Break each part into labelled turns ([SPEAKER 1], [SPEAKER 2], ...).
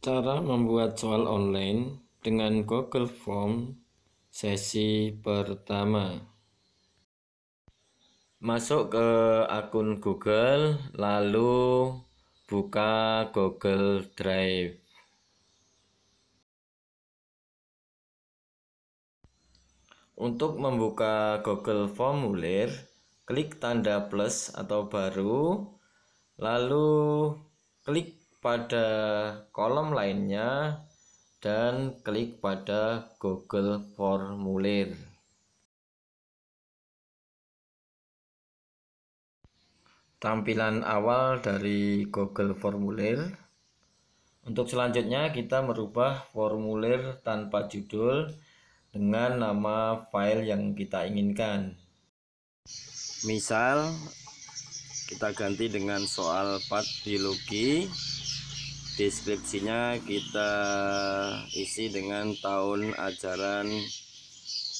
[SPEAKER 1] Cara membuat soal online dengan Google Form sesi pertama. Masuk ke akun Google, lalu buka Google Drive. Untuk membuka Google Formulir, klik tanda plus atau baru, lalu klik pada kolom lainnya dan klik pada Google Formulir. Tampilan awal dari Google Formulir. Untuk selanjutnya kita merubah formulir tanpa judul dengan nama file yang kita inginkan. Misal kita ganti dengan soal part biologi. Deskripsinya kita isi dengan tahun ajaran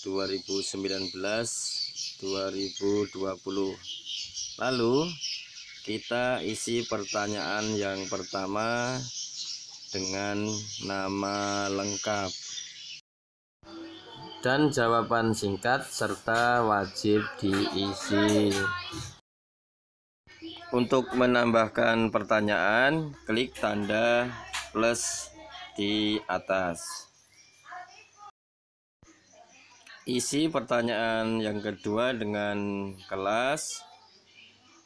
[SPEAKER 1] 2019-2020. Lalu kita isi pertanyaan yang pertama dengan nama lengkap dan jawaban singkat serta wajib diisi. Untuk menambahkan pertanyaan, klik tanda plus di atas. Isi pertanyaan yang kedua dengan kelas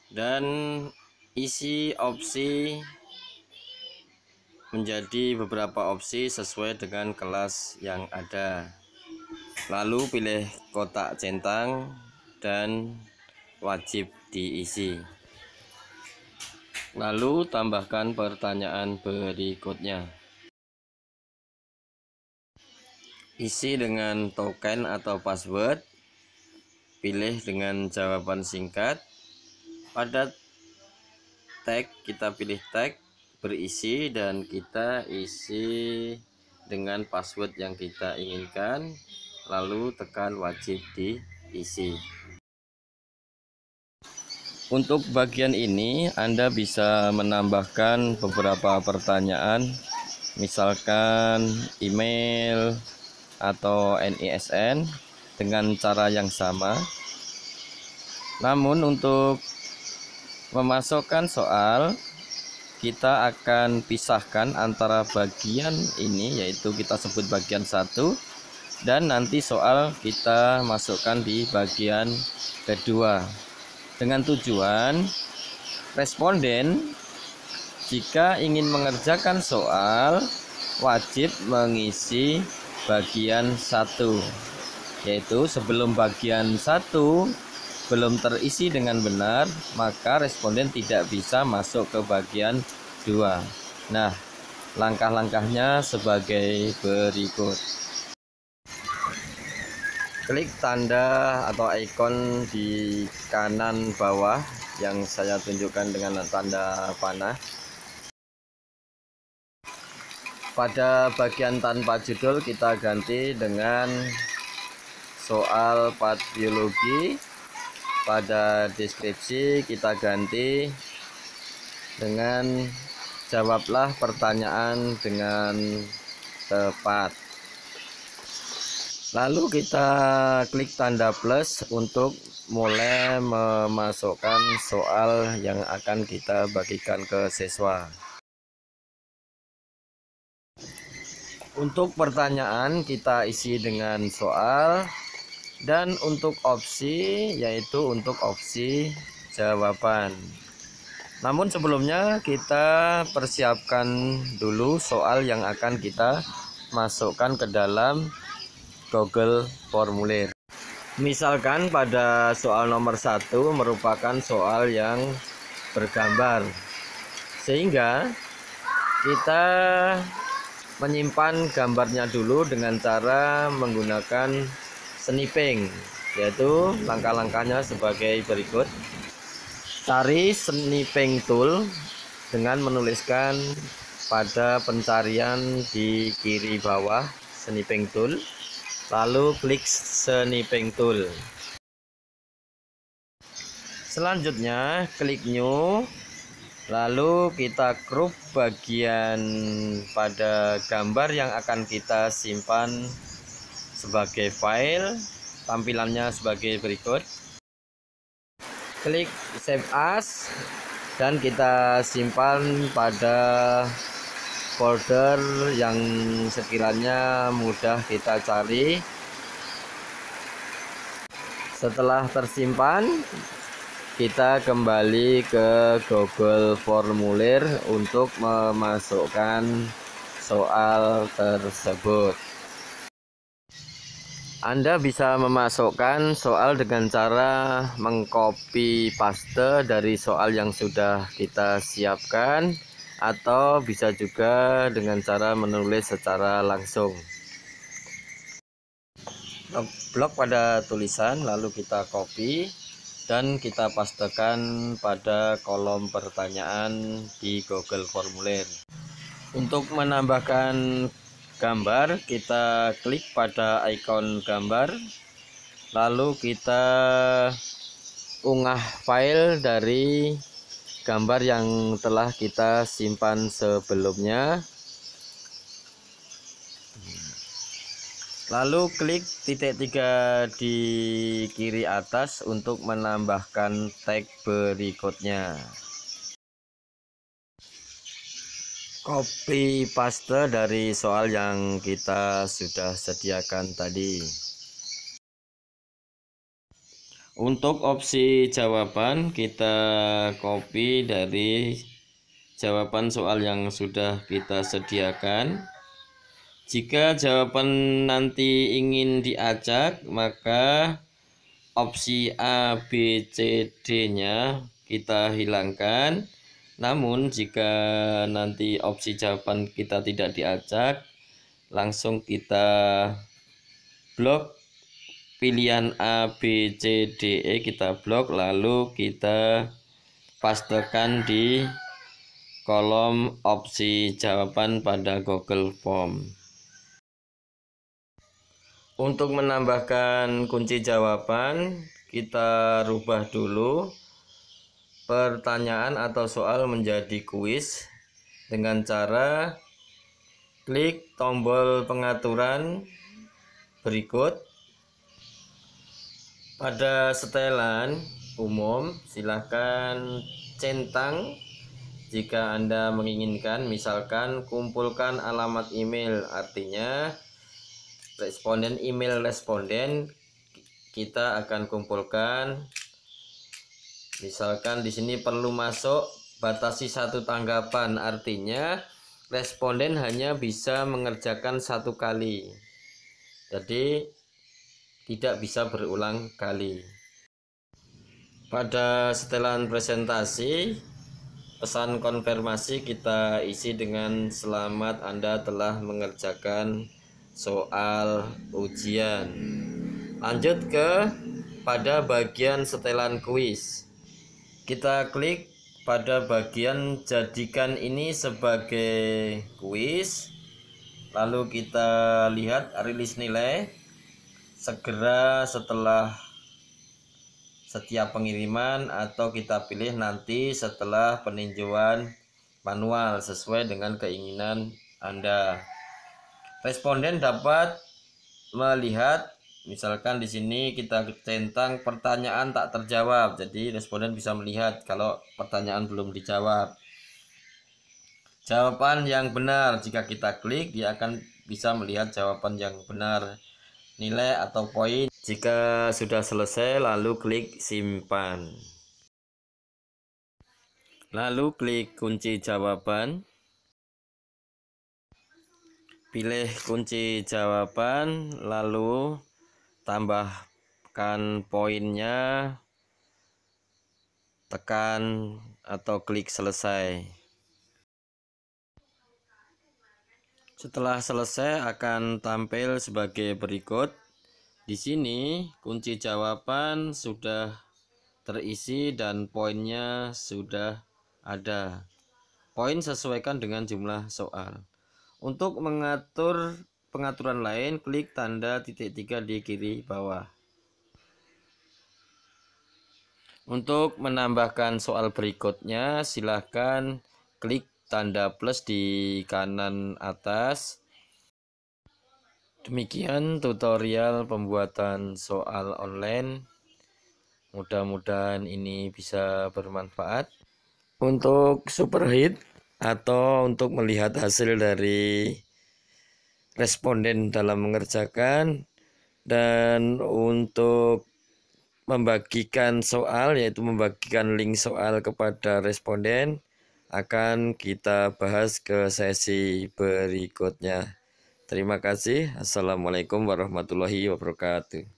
[SPEAKER 1] dan isi opsi menjadi beberapa opsi sesuai dengan kelas yang ada. Lalu pilih kotak centang dan wajib diisi. Lalu tambahkan pertanyaan berikutnya. Isi dengan token atau password. Pilih dengan jawaban singkat. Pada tag kita pilih tag berisi dan kita isi dengan password yang kita inginkan. Lalu tekan wajib diisi. Untuk bagian ini Anda bisa menambahkan beberapa pertanyaan, misalkan email atau NISN dengan cara yang sama. Namun untuk memasukkan soal, kita akan pisahkan antara bagian ini, yaitu kita sebut bagian 1, dan nanti soal kita masukkan di bagian kedua. Dengan tujuan responden jika ingin mengerjakan soal wajib mengisi bagian 1, yaitu sebelum bagian 1 belum terisi dengan benar, maka responden tidak bisa masuk ke bagian 2. Nah, langkah-langkahnya sebagai berikut. Klik tanda atau ikon di kanan bawah yang saya tunjukkan dengan tanda panah. Pada bagian tanpa judul kita ganti dengan soal part biologi. Pada deskripsi kita ganti dengan jawablah pertanyaan dengan tepat. Lalu kita klik tanda plus untuk mulai memasukkan soal yang akan kita bagikan ke siswa. Untuk pertanyaan kita isi dengan soal, dan untuk opsi yaitu untuk opsi jawaban. Namun sebelumnya kita persiapkan dulu soal yang akan kita masukkan ke dalam Google Formulir. Misalkan pada soal nomor 1 merupakan soal yang bergambar, sehingga kita menyimpan gambarnya dulu dengan cara menggunakan snipping, yaitu langkah-langkahnya sebagai berikut. Cari snipping tool dengan menuliskan pada pencarian di kiri bawah snipping tool, lalu klik snipping tool. Selanjutnya klik new, Lalu kita crop bagian pada gambar yang akan kita simpan sebagai file. Tampilannya sebagai berikut. Klik save as dan kita simpan pada folder yang sekiranya mudah kita cari. Setelah tersimpan, kita kembali ke Google Formulir untuk memasukkan soal tersebut. Anda bisa memasukkan soal dengan cara mengcopy paste dari soal yang sudah kita siapkan, atau bisa juga dengan cara menulis secara langsung. Blok pada tulisan, lalu kita copy dan kita pastekan pada kolom pertanyaan di Google Formulir. Untuk menambahkan gambar, kita klik pada ikon gambar, lalu kita unggah file dari gambar yang telah kita simpan sebelumnya. Lalu klik titik 3 di kiri atas untuk menambahkan tag berikutnya. Copy paste dari soal yang kita sudah sediakan tadi. Untuk opsi jawaban, kita copy dari jawaban soal yang sudah kita sediakan. Jika jawaban nanti ingin diacak, maka opsi A, B, C, D-nya kita hilangkan. Namun jika nanti opsi jawaban kita tidak diacak, langsung kita blok pilihan A, B, C, D, E, kita blok, lalu kita pastekan di kolom opsi jawaban pada Google Form. Untuk menambahkan kunci jawaban, kita rubah dulu pertanyaan atau soal menjadi kuis dengan cara klik tombol pengaturan berikut. Pada setelan umum, silahkan centang jika Anda menginginkan, misalkan kumpulkan alamat email, artinya responden email responden kita akan kumpulkan. Misalkan di sini perlu masuk, batasi 1 tanggapan, artinya responden hanya bisa mengerjakan 1 kali. Jadi tidak bisa berulang kali. Pada setelan presentasi, pesan konfirmasi kita isi dengan selamat Anda telah mengerjakan soal ujian. Lanjut pada bagian setelan kuis. Kita klik pada bagian jadikan ini sebagai kuis. Lalu kita lihat rilis nilai segera setelah setiap pengiriman, atau kita pilih nanti setelah peninjauan manual sesuai dengan keinginan Anda. Responden dapat melihat, misalkan di sini kita centang pertanyaan tak terjawab, jadi responden bisa melihat kalau pertanyaan belum dijawab. Jawaban yang benar, jika kita klik dia akan bisa melihat jawaban yang benar, nilai atau poin. Jika sudah selesai, lalu klik simpan. Lalu klik kunci jawaban. Pilih kunci jawaban, lalu tambahkan poinnya, tekan atau klik selesai. Setelah selesai akan tampil sebagai berikut. Di sini kunci jawaban sudah terisi dan poinnya sudah ada. Poin sesuaikan dengan jumlah soal. Untuk mengatur pengaturan lain, klik tanda titik 3 di kiri bawah. Untuk menambahkan soal berikutnya, silahkan klik tanda plus di kanan atas. Demikian tutorial pembuatan soal online. Mudah-mudahan ini bisa bermanfaat. Untuk superhit atau untuk melihat hasil dari responden dalam mengerjakan, dan untuk membagikan soal, yaitu membagikan link soal kepada responden, akan kita bahas ke sesi berikutnya. Terima kasih. Assalamualaikum warahmatullahi wabarakatuh.